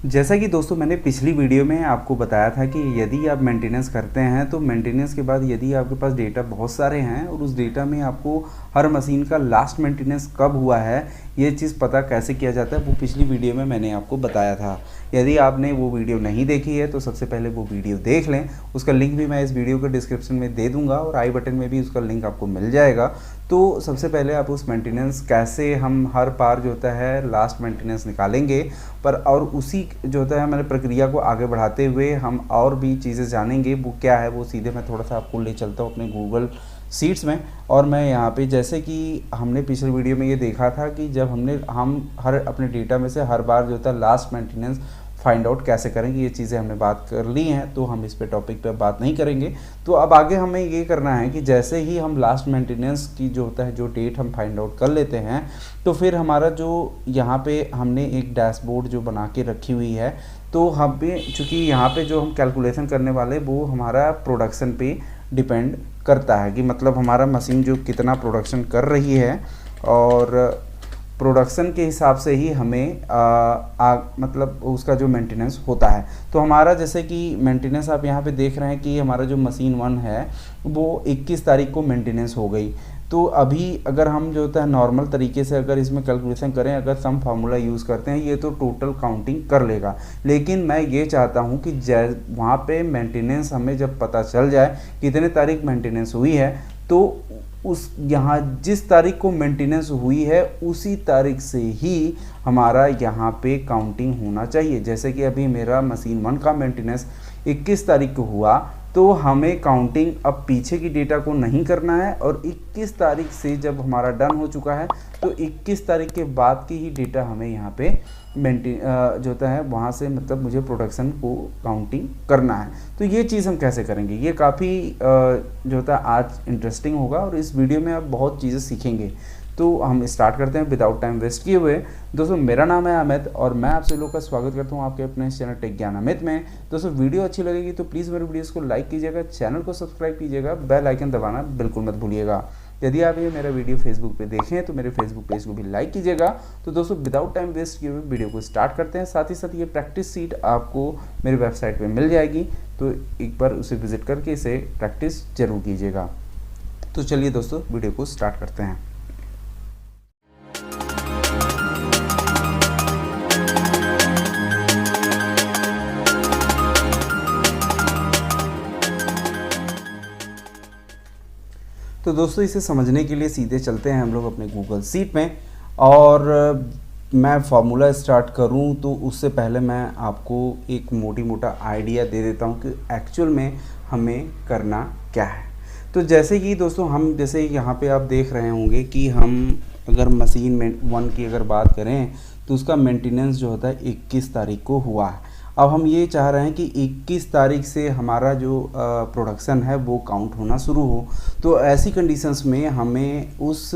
जैसा कि दोस्तों मैंने पिछली वीडियो में आपको बताया था कि यदि आप मेंटेनेंस करते हैं तो मेंटेनेंस के बाद यदि आपके पास डेटा बहुत सारे हैं और उस डेटा में आपको हर मशीन का लास्ट मेंटेनेंस कब हुआ है ये चीज़ पता कैसे किया जाता है वो पिछली वीडियो में मैंने आपको बताया था। यदि आपने वो वीडियो नहीं देखी है तो सबसे पहले वो वीडियो देख लें। उसका लिंक भी मैं इस वीडियो के डिस्क्रिप्शन में दे दूंगा और आई बटन में भी उसका लिंक आपको मिल जाएगा। तो सबसे पहले आप उस मेंटेनेंस कैसे हम हर बार जो होता है लास्ट मेंटेनेंस निकालेंगे पर और उसी जो होता है मैंने प्रक्रिया को आगे बढ़ाते हुए हम और भी चीज़ें जानेंगे वो क्या है। वो सीधे मैं थोड़ा सा आपको ले चलता हूँ अपने गूगल सीट्स में। और मैं यहाँ पे जैसे कि हमने पिछले वीडियो में ये देखा था कि जब हम हर अपने डेटा में से हर बार जो होता है लास्ट मेंटेनेंस फाइंड आउट कैसे करेंगे ये चीज़ें हमने बात कर ली हैं, तो हम इस पे टॉपिक पे बात नहीं करेंगे। तो अब आगे हमें ये करना है कि जैसे ही हम लास्ट मेंटेनेंस की जो होता है जो डेट हम फाइंड आउट कर लेते हैं तो फिर हमारा जो यहाँ पे हमने एक डैशबोर्ड जो बना के रखी हुई है तो हम पे चूँकि यहाँ पे जो हम कैलकुलेशन करने वाले वो हमारा प्रोडक्शन पे डिपेंड करता है कि मतलब हमारा मशीन जो कितना प्रोडक्शन कर रही है और प्रोडक्शन के हिसाब से ही हमें मतलब उसका जो मेंटेनेंस होता है। तो हमारा जैसे कि मेंटेनेंस आप यहाँ पे देख रहे हैं कि हमारा जो मशीन 1 है वो 21 तारीख को मेंटेनेंस हो गई। तो अभी अगर हम जो होता है नॉर्मल तरीके से अगर इसमें कैलकुलेशन करें, अगर सम फार्मूला यूज़ करते हैं ये तो टोटल काउंटिंग कर लेगा। लेकिन मैं ये चाहता हूँ कि वहाँ पे मेंटेनेंस हमें जब पता चल जाए कितने तारीख मेंटेनेंस हुई है तो उस यहाँ जिस तारीख को मेंटेनेंस हुई है उसी तारीख से ही हमारा यहाँ पे काउंटिंग होना चाहिए। जैसे कि अभी मेरा मशीन 1 का मेंटेनेंस 21 तारीख को हुआ तो हमें काउंटिंग अब पीछे की डेटा को नहीं करना है और 21 तारीख से जब हमारा डन हो चुका है तो 21 तारीख के बाद की ही डेटा हमें यहाँ पे जो होता है वहाँ से मतलब मुझे प्रोडक्शन को काउंटिंग करना है। तो ये चीज़ हम कैसे करेंगे ये काफ़ी जो होता है आज इंटरेस्टिंग होगा और इस वीडियो में आप बहुत चीज़ें सीखेंगे। तो हम स्टार्ट करते हैं विदाउट टाइम वेस्ट किए हुए। दोस्तों मेरा नाम है अमित और मैं आप सभी लोगों का स्वागत करता हूं आपके अपने चैनल टेक ज्ञान अमित में। दोस्तों वीडियो अच्छी लगेगी तो प्लीज़ मेरे वीडियोस को लाइक कीजिएगा, चैनल को सब्सक्राइब कीजिएगा, बेल आइकन दबाना बिल्कुल मत भूलिएगा। यदि आप ये मेरा वीडियो फेसबुक पे देखें तो मेरे फेसबुक पेज को भी लाइक कीजिएगा। तो दोस्तों विदाउट टाइम वेस्ट किए हुए वीडियो को स्टार्ट करते हैं। साथ ही साथ ये प्रैक्टिस सीट आपको मेरी वेबसाइट पर मिल जाएगी तो एक बार उसे विजिट करके इसे प्रैक्टिस जरूर कीजिएगा। तो चलिए दोस्तों वीडियो को स्टार्ट करते हैं। तो दोस्तों इसे समझने के लिए सीधे चलते हैं हम लोग अपने गूगल सीट में और मैं फार्मूला स्टार्ट करूं तो उससे पहले मैं आपको एक मोटा आइडिया दे देता हूं कि एक्चुअल में हमें करना क्या है। तो जैसे कि दोस्तों हम जैसे यहाँ पे आप देख रहे होंगे कि हम अगर मशीन में 1 की अगर बात करें तो उसका मेंटेनेंस जो होता है 21 तारीख को हुआ है। अब हम ये चाह रहे हैं कि 21 तारीख से हमारा जो प्रोडक्शन है वो काउंट होना शुरू हो। तो ऐसी कंडीशंस में हमें उस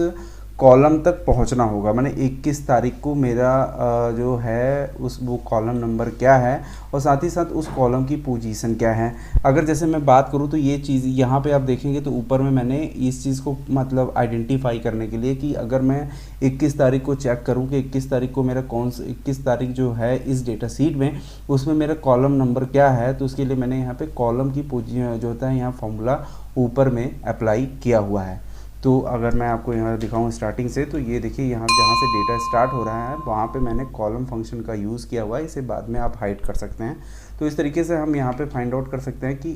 कॉलम तक पहुंचना होगा। मैंने 21 तारीख को मेरा जो है उस वो कॉलम नंबर क्या है और साथ ही साथ उस कॉलम की पोजीशन क्या है। अगर जैसे मैं बात करूं तो ये चीज़ यहाँ पे आप देखेंगे तो ऊपर में मैंने इस चीज़ को मतलब आइडेंटिफाई करने के लिए कि अगर मैं 21 तारीख को चेक करूं कि 21 तारीख को मेरा 21 तारीख जो है इस डेटा सीट में उसमें मेरा कॉलम नंबर क्या है तो उसके लिए मैंने यहाँ पर कॉलम की पोजीशन जो होता है यहाँ फॉर्मूला ऊपर में अप्लाई किया हुआ है। तो अगर मैं आपको यहाँ दिखाऊँ स्टार्टिंग से तो ये देखिए यहाँ जहाँ से डेटा स्टार्ट हो रहा है वहाँ पे मैंने कॉलम फंक्शन का यूज़ किया हुआ है। इसे बाद में आप हाइड कर सकते हैं। तो इस तरीके से हम यहाँ पे फाइंड आउट कर सकते हैं कि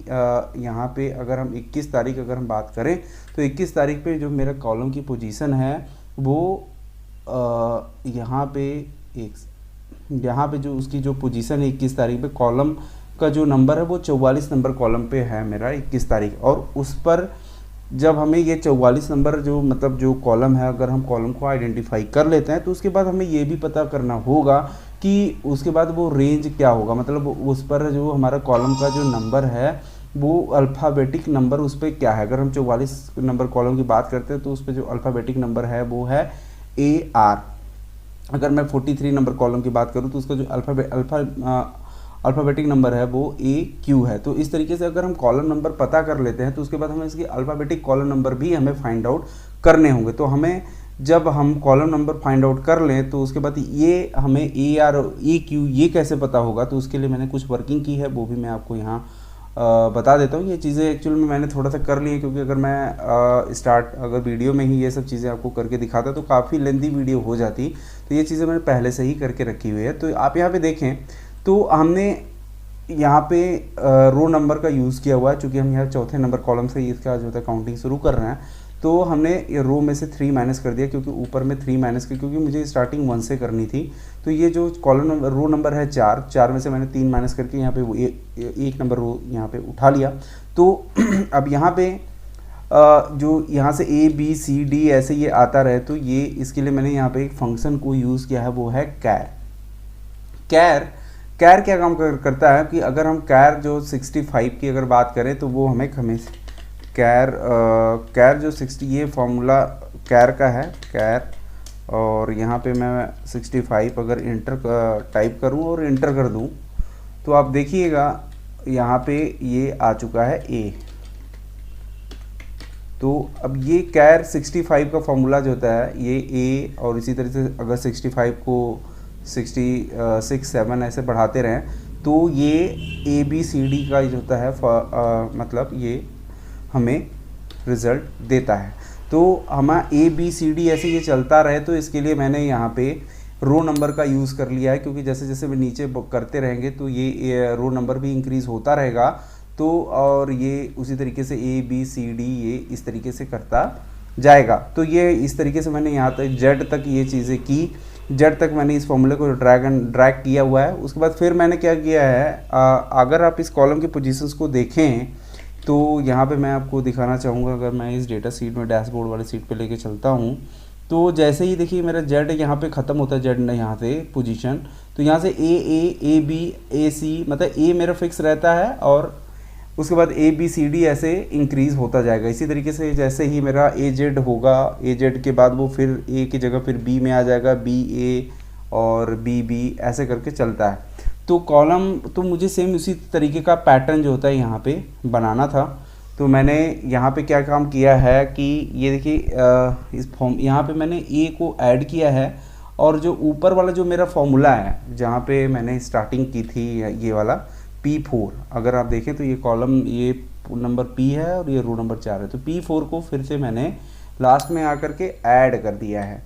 यहाँ पे अगर हम 21 तारीख अगर हम बात करें तो 21 तारीख पे जो मेरा कॉलम की पोजीशन है वो यहाँ पे जो उसकी जो पोजीशन है 21 तारीख पे कॉलम का जो नंबर है वो 44 नंबर कॉलम पे है मेरा 21 तारीख। और उस पर जब हमें ये 44 नंबर जो मतलब जो कॉलम है अगर हम कॉलम को आइडेंटिफाई कर लेते हैं तो उसके बाद हमें ये भी पता करना होगा कि उसके बाद वो रेंज क्या होगा। मतलब उस पर जो हमारा कॉलम का जो नंबर है वो अल्फ़ाबेटिक नंबर उस पर क्या है। अगर हम 44 नंबर कॉलम की बात करते हैं तो उस पर जो अल्फ़ाबेटिक नंबर है वो है AR। अगर मैं 43 नंबर कॉलम की बात करूँ तो उसका जो अल्फ़ाबेटिक नंबर है वो AQ है। तो इस तरीके से अगर हम कॉलम नंबर पता कर लेते हैं तो उसके बाद हमें इसकी अल्फ़ाबेटिक कॉलम नंबर भी हमें फाइंड आउट करने होंगे। तो हमें जब हम कॉलम नंबर फाइंड आउट कर लें तो उसके बाद ये हमें ए आर ए क्यू ये कैसे पता होगा, तो उसके लिए मैंने कुछ वर्किंग की है, वो भी मैं आपको यहाँ बता देता हूँ। ये चीज़ें एक्चुअल में मैंने थोड़ा सा कर ली है, क्योंकि अगर मैं अगर वीडियो में ही ये सब चीज़ें आपको करके दिखाता तो काफ़ी लेंदी वीडियो हो जाती, तो ये चीज़ें मैंने पहले से ही करके रखी हुई है। तो आप यहाँ पे देखें तो हमने यहाँ पे रो नंबर का यूज़ किया हुआ है, चूँकि हम यहाँ चौथे नंबर कॉलम से इसका जो है काउंटिंग शुरू कर रहे हैं, तो हमने ये रो में से 3 माइनस कर दिया, क्योंकि ऊपर में 3 माइनस की, क्योंकि मुझे स्टार्टिंग 1 से करनी थी। तो ये जो कॉलम नंबर रो नंबर है 4 में से मैंने 3 माइनस करके यहाँ पे वो एक नंबर रो यहाँ पे उठा लिया। तो अब यहाँ पे जो यहाँ से ए बी सी डी ऐसे ये आता रहे, तो ये इसके लिए मैंने यहाँ पे एक फंक्शन को यूज़ किया है, वो है कैर। कैर क्या काम करता है कि अगर हम कैर जो 65 की अगर बात करें तो वो हमें कैर जो 60 ये फॉर्मूला कैर का है, कैर, और यहाँ पे मैं 65 अगर इंटर टाइप करूँ और इंटर कर दूँ तो आप देखिएगा यहाँ पे ये आ चुका है ए। तो अब ये कैर 65 का फॉर्मूला जो होता है ये ए, और इसी तरह से अगर 65 को 66 7 ऐसे बढ़ाते रहें तो ये ए बी सी डी का जो होता है मतलब ये हमें रिज़ल्ट देता है। तो हमारा ए बी सी डी ऐसे ये चलता रहे, तो इसके लिए मैंने यहाँ पे रो नंबर का यूज़ कर लिया है, क्योंकि जैसे जैसे भी नीचे करते रहेंगे तो ये रो नंबर भी इंक्रीज़ होता रहेगा। तो और ये उसी तरीके से ए बी सी डी ये इस तरीके से करता जाएगा। तो ये इस तरीके से मैंने यहाँ तक जेड तक ये चीज़ें की, जेड तक मैंने इस फॉर्मूले को ड्रैग किया हुआ है। उसके बाद फिर मैंने क्या किया है, अगर आप इस कॉलम की पोजीशंस को देखें तो यहाँ पे मैं आपको दिखाना चाहूँगा। अगर मैं इस डेटा शीट में डैशबोर्ड वाली सीट पे लेके चलता हूँ तो जैसे ही देखिए मेरा जेड यहाँ पे ख़त्म होता है, जेड ने यहाँ से पोजीशन, तो यहाँ से ए बी ए सी, मतलब ए मेरा फिक्स रहता है और उसके बाद ए बी सी डी ऐसे इंक्रीज़ होता जाएगा। इसी तरीके से जैसे ही मेरा ए जेड होगा, ए जेड के बाद वो फिर ए की जगह फिर बी में आ जाएगा, बी ए और बी ऐसे करके चलता है। तो कॉलम तो मुझे सेम उसी तरीके का पैटर्न जो होता है यहाँ पे बनाना था। तो मैंने यहाँ पे क्या काम किया है कि ये देखिए इस फॉर्म यहाँ पे मैंने ए को ऐड किया है, और जो ऊपर वाला जो मेरा फॉर्मूला है जहाँ पे मैंने स्टार्टिंग की थी ये वाला P4, अगर आप देखें तो ये कॉलम ये नंबर P है और ये रो नंबर 4 है। तो P4 को फिर से मैंने लास्ट में आकर के ऐड कर दिया है।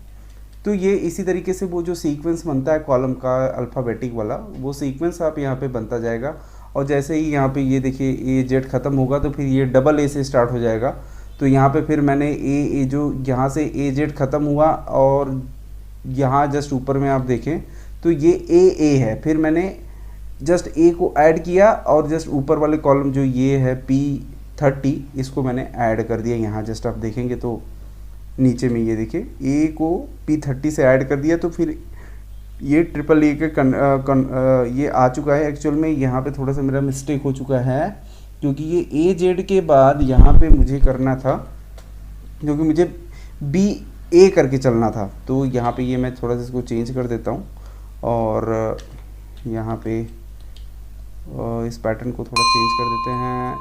तो ये इसी तरीके से वो जो सीक्वेंस बनता है कॉलम का अल्फ़ाबेटिक वाला, वो सीक्वेंस आप यहाँ पे बनता जाएगा। और जैसे ही यहाँ पे ये देखिए ए जेड ख़त्म होगा तो फिर ये डबल ए से स्टार्ट हो जाएगा। तो यहाँ पे फिर मैंने ए जो यहाँ से ए जेड ख़त्म हुआ और यहाँ जस्ट ऊपर में आप देखें तो ये ए है, फिर मैंने जस्ट ए को ऐड किया और जस्ट ऊपर वाले कॉलम जो ये है P30 इसको मैंने ऐड कर दिया। यहाँ जस्ट आप देखेंगे तो नीचे में ये देखिए ए को P30 से ऐड कर दिया, तो फिर ये ट्रिपल ए के ये आ चुका है। एक्चुअल में यहाँ पे थोड़ा सा मेरा मिस्टेक हो चुका है, क्योंकि ये ए जेड के बाद यहाँ पे मुझे करना था, क्योंकि मुझे बी ए करके चलना था। तो यहाँ पे ये मैं थोड़ा सा इसको चेंज कर देता हूँ और यहाँ पे इस पैटर्न को थोड़ा चेंज कर देते हैं।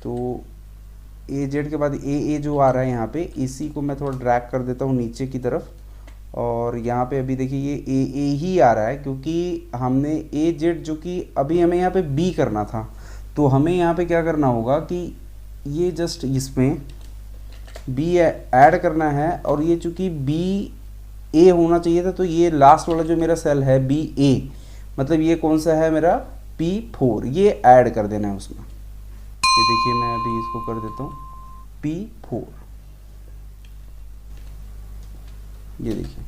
तो ए जेड के बाद ए जो आ रहा है यहाँ पे, इसी को मैं थोड़ा ड्रैग कर देता हूँ नीचे की तरफ। और यहाँ पे अभी देखिए ये ए ही आ रहा है, क्योंकि हमने ए जेड जो कि अभी हमें यहाँ पे बी करना था। तो हमें यहाँ पे क्या करना होगा कि ये जस्ट इसमें बी ऐड करना है, और ये चूँकि बी ए होना चाहिए था, तो ये लास्ट वाला जो मेरा सेल है बी ए, मतलब ये कौन सा है मेरा P4, ये ऐड कर देना है उसमें। ये देखिए मैं अभी इसको कर देता हूँ P4, ये देखिए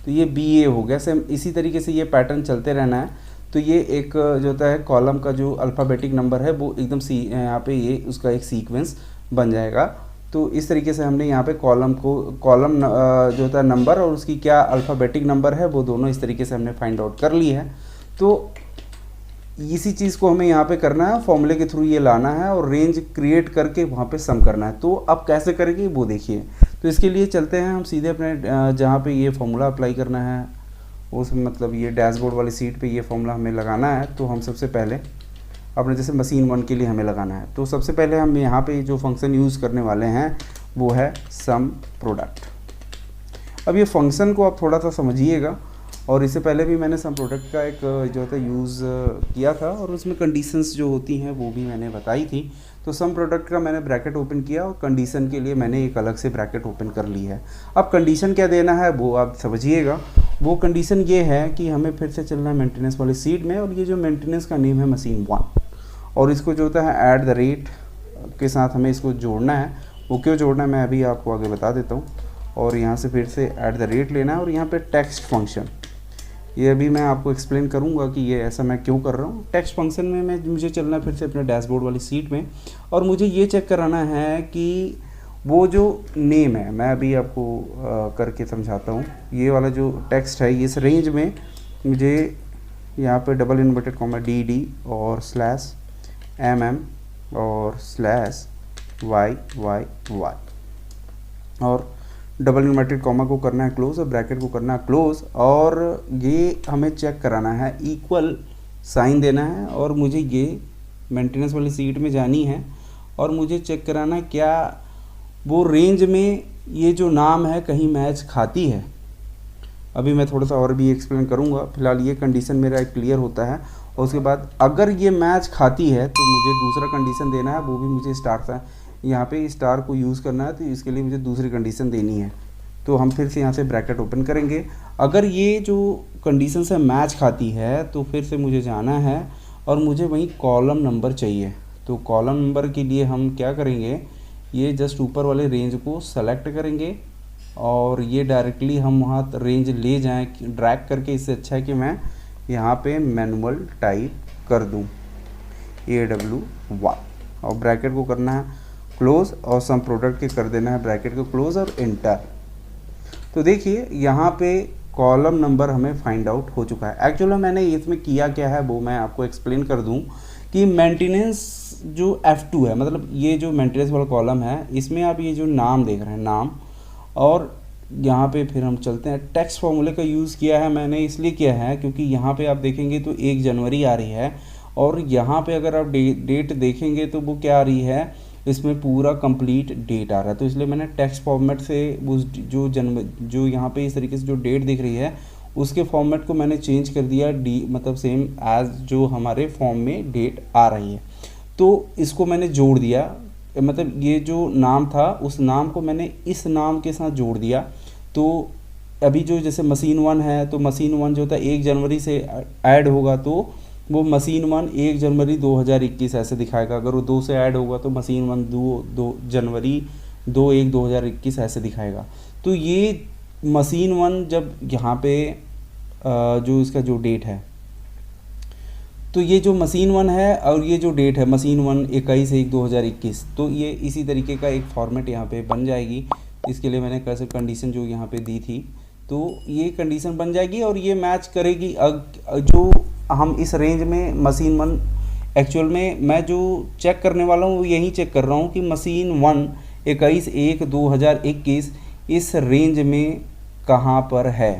तो ये BA हो गया। सेम इसी तरीके से ये पैटर्न चलते रहना है। तो ये एक जो होता है कॉलम का जो अल्फ़ाबेटिक नंबर है वो एकदम यहाँ पे ये उसका एक सीक्वेंस बन जाएगा। तो इस तरीके से हमने यहाँ पे कॉलम जो होता है नंबर और उसकी क्या अल्फ़ाबेटिक नंबर है वो दोनों इस तरीके से हमने फाइंड आउट कर ली है। तो इसी चीज़ को हमें यहाँ पे करना है, फॉर्मूले के थ्रू ये लाना है और रेंज क्रिएट करके वहाँ पे सम करना है। तो अब कैसे करेंगे वो देखिए। तो इसके लिए चलते हैं हम सीधे अपने जहाँ पे ये फॉर्मूला अप्लाई करना है उस मतलब ये डैशबोर्ड वाली सीट पे ये फॉर्मूला हमें लगाना है। तो हम सबसे पहले अपने जैसे मशीन 1 के लिए हमें लगाना है, तो सबसे पहले हम यहाँ पे जो फंक्शन यूज़ करने वाले हैं वो है सम प्रोडक्ट। अब ये फंक्शन को आप थोड़ा सा समझिएगा, और इससे पहले भी मैंने सम प्रोडक्ट का एक जो होता है यूज़ किया था, और उसमें कंडीशंस जो होती हैं वो भी मैंने बताई थी। तो सम प्रोडक्ट का मैंने ब्रैकेट ओपन किया और कंडीशन के लिए मैंने एक अलग से ब्रैकेट ओपन कर ली है। अब कंडीशन क्या देना है वो आप समझिएगा। वो कंडीशन ये है कि हमें फिर से चलना है मेंटेनेंस वाली सीट में, और ये जो मेंटेनेंस का नेम है मशीन 1, और इसको जो होता है @ के साथ हमें इसको जोड़ना है। वो क्यों जोड़ना है मैं अभी आपको आगे बता देता हूँ। और यहाँ से फिर से @ लेना है, और यहाँ पे टेक्स्ट फंक्शन, ये अभी मैं आपको एक्सप्लेन करूँगा कि ये ऐसा मैं क्यों कर रहा हूँ। टेक्स्ट फंक्शन में मुझे चलना है फिर से अपने डैशबोर्ड वाली सीट में, और मुझे ये चेक कराना है कि वो जो नेम है, मैं अभी आपको करके समझाता हूँ। ये वाला जो टेक्स्ट है इस रेंज में मुझे यहाँ पे $DD और /MM और /YYY और ; को करना है क्लोज और ब्रैकेट को करना है क्लोज, और ये हमें चेक कराना है, इक्वल साइन देना है, और मुझे ये मेंटेनेंस वाली सीट में जानी है, और मुझे चेक कराना है क्या वो रेंज में ये जो नाम है कहीं मैच खाती है। अभी मैं थोड़ा सा और भी एक्सप्लेन करूँगा, फिलहाल ये कंडीशन मेरा क्लियर होता है, और उसके बाद अगर ये मैच खाती है तो मुझे दूसरा कंडीशन देना है, वो भी मुझे स्टार था यहाँ पे स्टार को यूज़ करना है, तो इसके लिए मुझे दूसरी कंडीशन देनी है। तो हम फिर से यहाँ से ब्रैकेट ओपन करेंगे। अगर ये जो कंडीशन से मैच खाती है तो फिर से मुझे जाना है, और मुझे वहीं कॉलम नंबर चाहिए। तो कॉलम नंबर के लिए हम क्या करेंगे, ये जस्ट ऊपर वाले रेंज को सेलेक्ट करेंगे, और ये डायरेक्टली हम वहाँ रेंज ले जाएँ ड्रैग करके। इससे अच्छा है कि मैं यहाँ पे मैनुअल टाइप कर दूँ AWY, और ब्रैकेट को करना है क्लोज, और सम प्रोडक्ट के कर देना है ब्रैकेट को क्लोज और इंटर। तो देखिए यहाँ पे कॉलम नंबर हमें फाइंड आउट हो चुका है। एक्चुअली मैंने इसमें किया क्या है वो मैं आपको एक्सप्लेन कर दूँ कि मेंटेनेंस जो F2 है, मतलब ये जो मेंटेनेंस वाला कॉलम है, इसमें आप ये जो नाम देख रहे हैं नाम, और यहाँ पे फिर हम चलते हैं। टेक्स्ट फॉर्मूले का यूज़ किया है मैंने, इसलिए किया है क्योंकि यहाँ पे आप देखेंगे तो 1 जनवरी आ रही है, और यहाँ पे अगर आप डेट देखेंगे तो वो क्या आ रही है, इसमें पूरा कंप्लीट डेट आ रहा है। तो इसलिए मैंने टेक्स्ट फॉर्मेट से उस जो यहाँ पे इस तरीके से जो डेट दिख रही है उसके फॉर्मेट को मैंने चेंज कर दिया मतलब सेम एज जो हमारे फॉर्म में डेट आ रही है। तो इसको मैंने जोड़ दिया, मतलब ये जो नाम था उस नाम को मैंने इस नाम के साथ जोड़ दिया। तो अभी जो जैसे मशीन 1 है, तो मशीन 1 जो होता है 1 जनवरी से ऐड होगा, तो वो मशीन 1 1 जनवरी 2021 ऐसे दिखाएगा। अगर वो 2 से ऐड होगा तो मशीन 1 2 जनवरी 2/1/2021 ऐसे दिखाएगा। तो ये मशीन 1 जब यहाँ पे जो इसका जो डेट है, तो ये जो मशीन 1 है और ये जो डेट है मशीन 1 21/1/2021, तो ये इसी तरीके का एक फॉर्मेट यहाँ पे बन जाएगी। इसके लिए मैंने कैसे कंडीशन जो यहाँ पे दी थी, तो ये कंडीशन बन जाएगी और ये मैच करेगी। जो हम इस रेंज में मशीन 1, एक्चुअल में मैं जो चेक करने वाला हूँ वो यही चेक कर रहा हूँ कि मशीन 1 21/1/2021 इस रेंज में कहाँ पर है।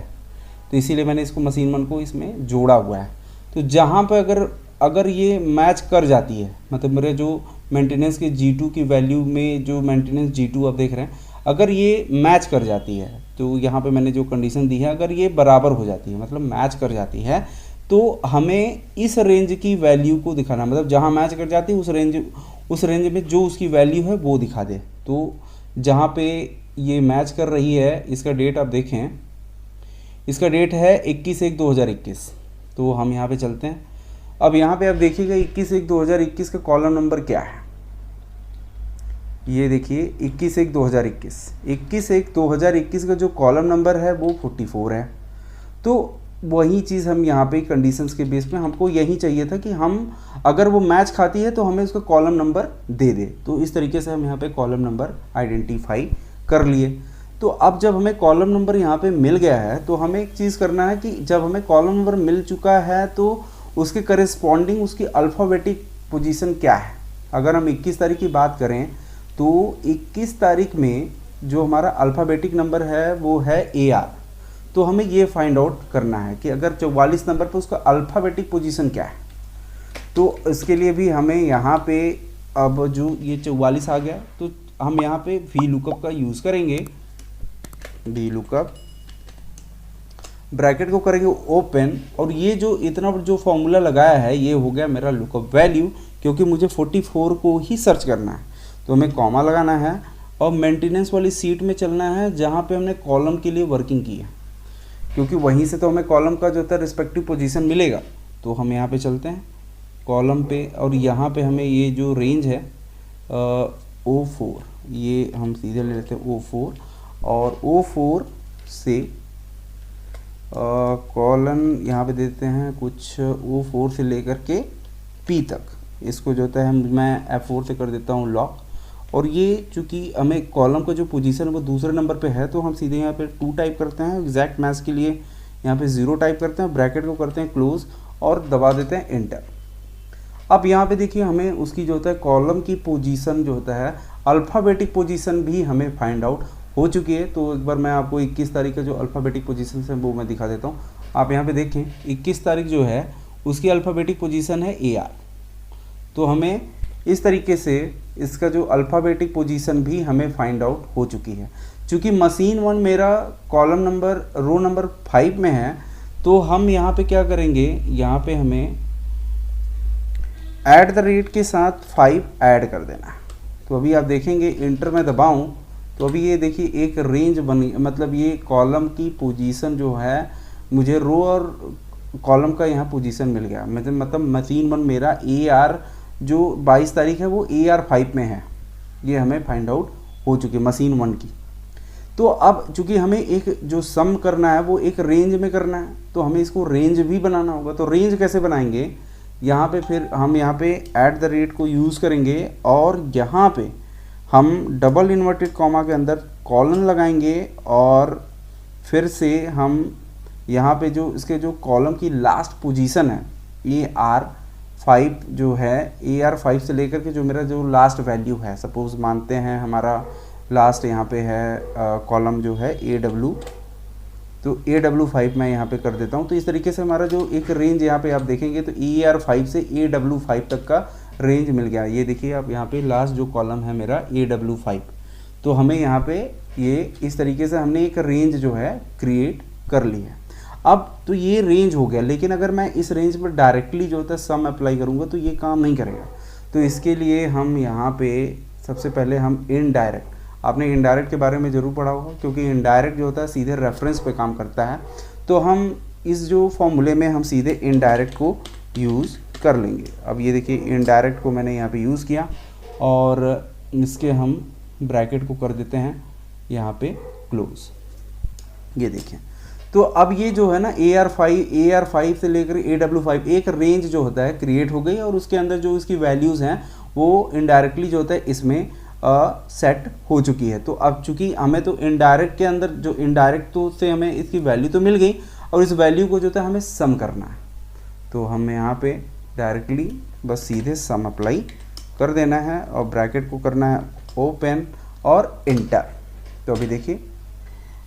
तो इसीलिए मैंने इसको मशीन 1 को इसमें जोड़ा हुआ है। तो जहाँ पर अगर ये मैच कर जाती है, मतलब मेरे जो मेंटेनेंस के G2 की वैल्यू में जो मेंटेनेंस G2 आप देख रहे हैं, अगर ये मैच कर जाती है, तो यहाँ पे मैंने जो कंडीशन दी है अगर ये बराबर हो जाती है, मतलब मैच कर जाती है, तो हमें इस रेंज की वैल्यू को दिखाना, मतलब जहाँ मैच कर जाती है उस रेंज में जो उसकी वैल्यू है वो दिखा दे। तो जहाँ पे ये मैच कर रही है, इसका डेट आप देखें, इसका डेट है 21/1/2021। तो हम यहाँ पे चलते हैं। अब यहाँ पे आप देखिएगा 21/1/2021 का कॉलम नंबर क्या है, ये देखिए 21/1/2021। 21/1/2021 का जो कॉलम नंबर है वो 44 है। तो वही चीज़ हम यहाँ पे कंडीशंस के बेस पे हमको यही चाहिए था कि हम अगर वो मैच खाती है तो हमें उसका कॉलम नंबर दे दे। तो इस तरीके से हम यहाँ पे कॉलम नंबर आइडेंटिफाई कर लिए। तो अब जब हमें कॉलम नंबर यहाँ पे मिल गया है तो हमें एक चीज़ करना है कि जब हमें कॉलम नंबर मिल चुका है तो उसके करेस्पॉन्डिंग उसकी अल्फ़ाबेटिक पोजीशन क्या है। अगर हम 21 तारीख की बात करें तो 21 तारीख में जो हमारा अल्फ़ाबेटिक नंबर है वो है AR। तो हमें ये फाइंड आउट करना है कि अगर 44 नंबर पर उसका अल्फ़ाबेटिक पोजीशन क्या है। तो इसके लिए भी हमें यहाँ पे अब जो ये 44 आ गया, तो हम यहाँ पे वी लुकअप का यूज़ करेंगे। वी लुकअप, ब्रैकेट को करेंगे ओपन, और ये जो इतना जो फॉर्मूला लगाया है ये हो गया मेरा लुकअप वैल्यू, क्योंकि मुझे 44 को ही सर्च करना है। तो हमें कॉमा लगाना है और मेंटेनेंस वाली सीट में चलना है जहाँ पे हमने कॉलम के लिए वर्किंग की है, क्योंकि वहीं से तो हमें कॉलम का जो होता है रिस्पेक्टिव पोजीशन मिलेगा। तो हम यहाँ पे चलते हैं कॉलम पे, और यहाँ पे हमें ये जो रेंज है O4, ये हम सीधे ले लेते हैं O4, और O4 से कॉलन यहाँ पे देते हैं कुछ O4 से लेकर के P तक। इसको जो होता है मैं F4 से कर देता हूँ लॉक। और ये चूँकि हमें कॉलम का जो पोजीशन है वो दूसरे नंबर पे है, तो हम सीधे यहाँ पे 2 टाइप करते हैं, एग्जैक्ट मैच के लिए यहाँ पे 0 टाइप करते हैं, ब्रैकेट को करते हैं क्लोज और दबा देते हैं एंटर। अब यहाँ पे देखिए हमें उसकी जो होता है कॉलम की पोजीशन जो होता है अल्फ़ाबेटिक पोजीशन भी हमें फाइंड आउट हो चुकी है। तो एक बार मैं आपको 21 तारीख का जो अल्फ़ाबेटिक पोजीशन है वो मैं दिखा देता हूँ। आप यहाँ पे देखें 21 तारीख जो है उसकी अल्फ़ाबेटिक पोजीशन है AR। तो हमें इस तरीके से इसका जो अल्फ़ाबेटिक पोजीशन भी हमें फाइंड आउट हो चुकी है। चूँकि मशीन 1 मेरा कॉलम नंबर रो नंबर 5 में है, तो हम यहाँ पे क्या करेंगे, यहाँ पे हमें @ के साथ 5 ऐड कर देना है। तो अभी आप देखेंगे इंटर में दबाऊं तो अभी ये देखिए एक रेंज बनी, मतलब ये कॉलम की पोजीशन जो है मुझे रो और कॉलम का यहाँ पोजीशन मिल गया। मतलब मशीन 1 मेरा AR जो 22 तारीख है वो AR 5 में है, ये हमें फाइंड आउट हो चुकी है मशीन 1 की। तो अब चूंकि हमें एक जो सम करना है वो एक रेंज में करना है, तो हमें इसको रेंज भी बनाना होगा। तो रेंज कैसे बनाएंगे, यहाँ पे फिर हम यहाँ पे @ को यूज़ करेंगे और यहाँ पे हम डबल इन्वर्टेड कॉमा के अंदर कॉलन लगाएंगे, और फिर से हम यहाँ पे जो इसके जो कॉलम की लास्ट पोजीशन है AR5 जो है, AR5 से लेकर के जो मेरा जो लास्ट वैल्यू है, सपोज मानते हैं हमारा लास्ट यहाँ पे है कॉलम जो है AW, तो AW5 मैं यहाँ पे कर देता हूँ। तो इस तरीके से हमारा जो एक रेंज यहाँ पे आप देखेंगे तो AR5 से AW5 तक का रेंज मिल गया। ये देखिए आप यहाँ पे लास्ट जो कॉलम है मेरा AW5, तो हमें यहाँ पे ये इस तरीके से हमने एक रेंज जो है क्रिएट कर ली है। अब तो ये रेंज हो गया, लेकिन अगर मैं इस रेंज पर डायरेक्टली जो होता है सम अप्लाई करूँगा तो ये काम नहीं करेगा। तो इसके लिए हम यहाँ पे सबसे पहले हम इनडायरेक्ट, आपने इनडायरेक्ट के बारे में ज़रूर पढ़ा होगा, क्योंकि इनडायरेक्ट जो होता है सीधे रेफरेंस पे काम करता है। तो हम इस जो फॉर्मूले में हम सीधे इनडायरेक्ट को यूज़ कर लेंगे। अब ये देखिए इनडायरेक्ट को मैंने यहाँ पे यूज़ किया और इसके हम ब्रैकेट को कर देते हैं यहाँ पे क्लोज। ये देखिए, तो अब ये जो है ना AR5 से लेकर AW5 एक रेंज जो होता है क्रिएट हो गई, और उसके अंदर जो इसकी वैल्यूज़ हैं वो इनडायरेक्टली जो होता है इसमें सेट हो चुकी है। तो अब चूंकि हमें तो इनडायरेक्ट के अंदर जो इनडायरेक्ट तो से हमें इसकी वैल्यू तो मिल गई, और इस वैल्यू को जो होता है हमें सम करना है। तो हमें यहाँ पे डायरेक्टली बस सीधे सम अप्लाई कर देना है और ब्रैकेट को करना है ओपन और इंटर। तो अभी देखिए,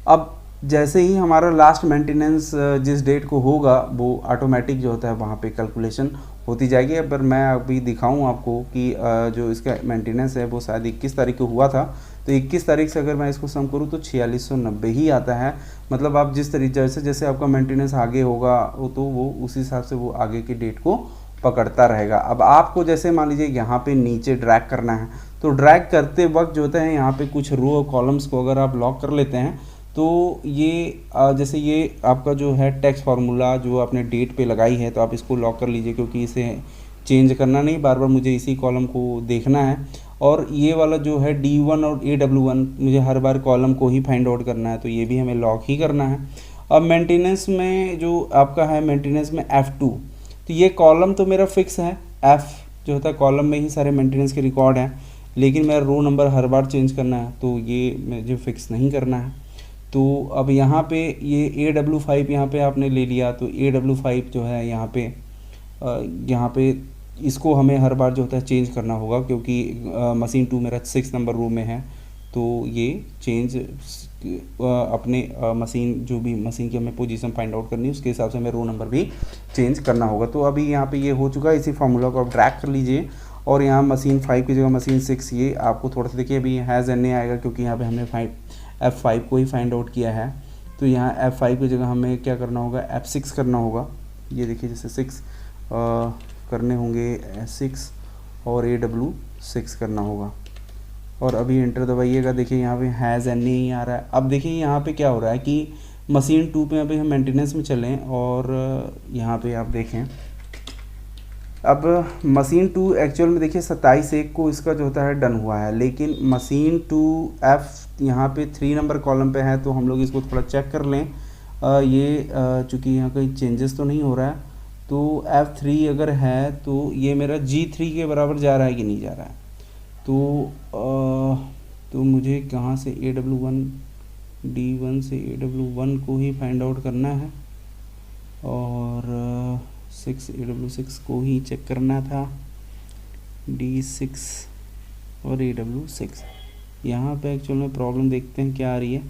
अब जैसे ही हमारा लास्ट मेंटेनेंस जिस डेट को होगा वो ऑटोमेटिक जो होता है वहाँ पे कैलकुलेशन होती जाएगी। अब मैं अभी दिखाऊं आपको कि जो इसका मेंटेनेंस है वो शायद 21 तारीख को हुआ था, तो 21 तारीख से अगर मैं इसको सम करूँ तो 4690 ही आता है। मतलब आप जिस तरीके जैसे जैसे आपका मेंटेनेंस आगे होगा तो वो उसी हिसाब से वो आगे की डेट को पकड़ता रहेगा। अब आपको जैसे मान लीजिए यहाँ पे नीचे ड्रैग करना है, तो ड्रैग करते वक्त जो होता है यहाँ पे कुछ रो और कॉलम्स को अगर आप लॉक कर लेते हैं तो ये जैसे ये आपका जो है टेक्स्ट फार्मूला जो आपने डेट पे लगाई है, तो आप इसको लॉक कर लीजिए, क्योंकि इसे चेंज करना नहीं, बार बार मुझे इसी कॉलम को देखना है। और ये वाला जो है D1 और AW1 मुझे हर बार कॉलम को ही फाइंड आउट करना है, तो ये भी हमें लॉक ही करना है। अब मेंटेनेंस में जो आपका है मेंटेनेंस में F2, तो ये कॉलम तो मेरा फिक्स है, F जो होता है कॉलम में ही सारे मेंटेनेंस के रिकॉर्ड हैं, लेकिन मेरा रो नंबर हर बार चेंज करना है, तो ये मुझे फिक्स नहीं करना है। तो अब यहाँ पे ये AW5 यहाँ पे आपने ले लिया, तो AW5 जो है यहाँ पे इसको हमें हर बार जो होता है चेंज करना होगा, क्योंकि मशीन 2 मेरा 6 नंबर रो में है, तो ये चेंज अपने मशीन जो भी मशीन की हमें पोजीशन फाइंड आउट करनी है उसके हिसाब से हमें रो नंबर भी चेंज करना होगा। तो अभी यहाँ पे ये हो चुका है। इसी फार्मूला को आप ड्रैग कर लीजिए और यहाँ मशीन 5 की जगह मशीन 6, ये आपको थोड़ा सा देखिए अभी हैज़ एन ए आएगा क्योंकि यहाँ पे हमने F5 को ही फाइंड आउट किया है। तो यहाँ F5 की जगह हमें क्या करना होगा, F6 करना होगा। ये देखिए जैसे 6 करने होंगे 6 और AW6 करना होगा और अभी इंटर दबाइएगा। देखिए यहाँ पे हैज़ एन ए ही आ रहा है। अब देखिए यहाँ पे क्या हो रहा है कि मशीन 2 पे अभी हम मेंटेनेंस में चलें और यहाँ पे आप देखें, अब मशीन 2 एक्चुअल में देखिए 27/1 को इसका जो होता है डन हुआ है, लेकिन मशीन 2 यहाँ पे 3 नंबर कॉलम पे है। तो हम लोग इसको थोड़ा चेक कर लें। ये चूँकि यहाँ कहीं चेंजेस तो नहीं हो रहा है, तो F3 अगर है तो ये मेरा G3 के बराबर जा रहा है कि नहीं जा रहा है। तो मुझे कहाँ से AW1 D1 से AW1 को ही फाइंड आउट करना है और 6 AW6 को ही चेक करना था, D6 और AW6। यहाँ पे एक्चुअल में प्रॉब्लम देखते हैं क्या आ रही है,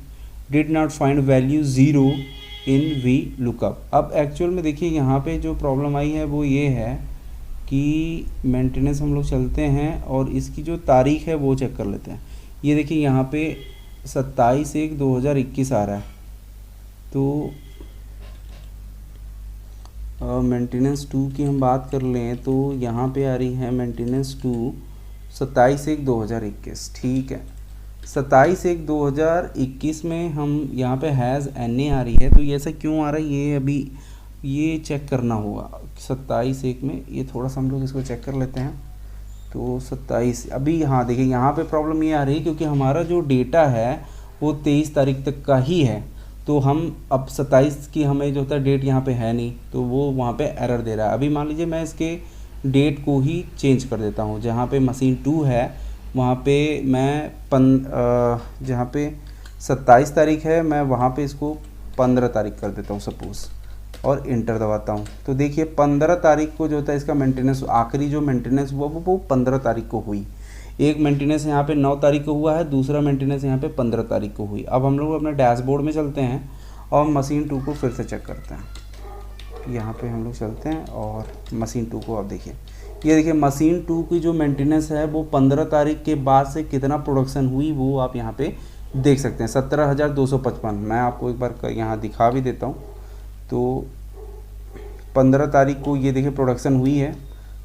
did not find value 0 in V lookup. अब एक्चुअल में देखिए यहाँ पे जो प्रॉब्लम आई है वो ये है कि मेंटेनेंस हम लोग चलते हैं और इसकी जो तारीख है वो चेक कर लेते हैं। ये देखिए यहाँ पे 27/1/2021 आ रहा है। तो मेंटेनेंस 2 की हम बात कर लें तो यहाँ पे आ रही है मेंटेनेंस 2 27/1/2021। ठीक है, 27/1/2021 में हम यहाँ पे हैज़ एन ए आ रही है। तो ये ऐसा क्यों आ रहा है, ये अभी ये चेक करना होगा। 27/1 में ये थोड़ा सा हम लोग इसको चेक कर लेते हैं। तो 27 अभी, हाँ देखिए यहाँ पे प्रॉब्लम ये आ रही है क्योंकि हमारा जो डेटा है वो 23 तारीख तक का ही है। तो हम अब 27 की हमें जो होता है डेट यहाँ पे है नहीं, तो वो वहाँ पे एरर दे रहा है। अभी मान लीजिए मैं इसके डेट को ही चेंज कर देता हूँ। जहाँ पे मशीन 2 है वहाँ पे मैं जहाँ पे 27 तारीख है मैं वहाँ पे इसको 15 तारीख कर देता हूँ सपोज़, और इंटर दबाता हूँ। तो देखिए 15 तारीख को जो होता है इसका मेंटेनेंस, आखिरी जो मेंटेनेंस हुआ वो 15 तारीख को हुई। एक मेंटेनेंस यहाँ पे 9 तारीख को हुआ है, दूसरा मेंटेनेंस यहाँ पे 15 तारीख को हुई। अब हम लोग अपने डैशबोर्ड में चलते हैं और मशीन 2 को फिर से चेक करते हैं। यहाँ पे हम लोग चलते हैं और मशीन 2 को अब देखिए, ये देखिए मशीन 2 की जो मेंटेनेंस है वो 15 तारीख के बाद से कितना प्रोडक्शन हुई वो आप यहाँ पे देख सकते हैं, 17,255। मैं आपको एक बार यहाँ दिखा भी देता हूँ। तो 15 तारीख को ये देखिए प्रोडक्शन हुई है।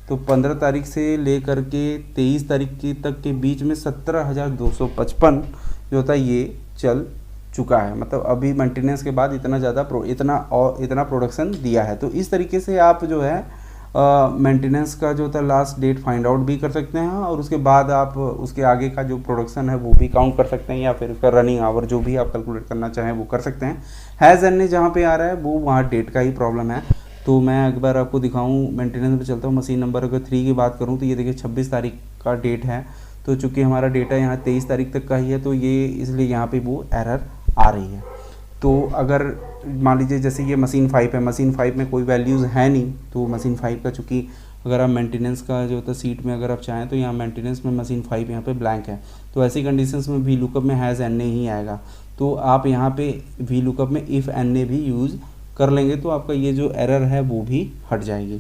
तो 15 तारीख से लेकर के 23 तारीख की तक के बीच में 17,255 जो होता है ये चल चुका है। मतलब अभी मेंटेनेंस के बाद इतना ज़्यादा इतना प्रोडक्शन दिया है। तो इस तरीके से आप जो है मेंटेनेंस का जो होता है लास्ट डेट फाइंड आउट भी कर सकते हैं और उसके बाद आप उसके आगे का जो प्रोडक्शन है वो भी काउंट कर सकते हैं, या फिर उसका रनिंग आवर जो भी आप कैलकुलेट करना चाहें वो कर सकते हैं। हैज़ एन ए जहाँ पे आ रहा है वो वहाँ डेट का ही प्रॉब्लम है। तो मैं एक बार आपको दिखाऊं, मेंटेनेंस में चलता हूँ। मशीन नंबर अगर 3 की बात करूँ तो ये देखिए 26 तारीख का डेट है। तो चूँकि हमारा डेटा यहाँ 23 तारीख तक का ही है तो ये इसलिए यहाँ पे वो एरर आ रही है। तो अगर मान लीजिए जैसे ये मशीन 5 है, मशीन 5 में कोई वैल्यूज़ है नहीं, तो मशीन 5 का चूँकि अगर आप मेंटेनेंस का जो होता है सीट में अगर आप चाहें तो यहाँ मेंटेनेंस में मशीन 5 यहाँ पे ब्लैंक है। तो ऐसी कंडीशंस में वी लुकअप में हैज़ एन ए ही आएगा। तो आप यहाँ पे वी लुकअप में इफ़ एन ए भी यूज़ कर लेंगे तो आपका ये जो एरर है वो भी हट जाएगी।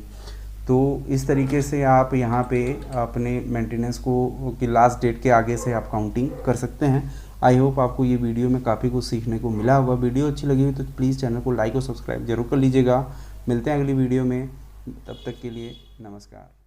तो इस तरीके से आप यहाँ पे अपने मेंटेनेंस को की लास्ट डेट के आगे से आप काउंटिंग कर सकते हैं। आई होप आपको ये वीडियो में काफ़ी कुछ सीखने को मिला होगा। वीडियो अच्छी लगी हो तो प्लीज़ चैनल को लाइक और सब्सक्राइब जरूर कर लीजिएगा। मिलते हैं अगली वीडियो में, तब तक के लिए नमस्कार।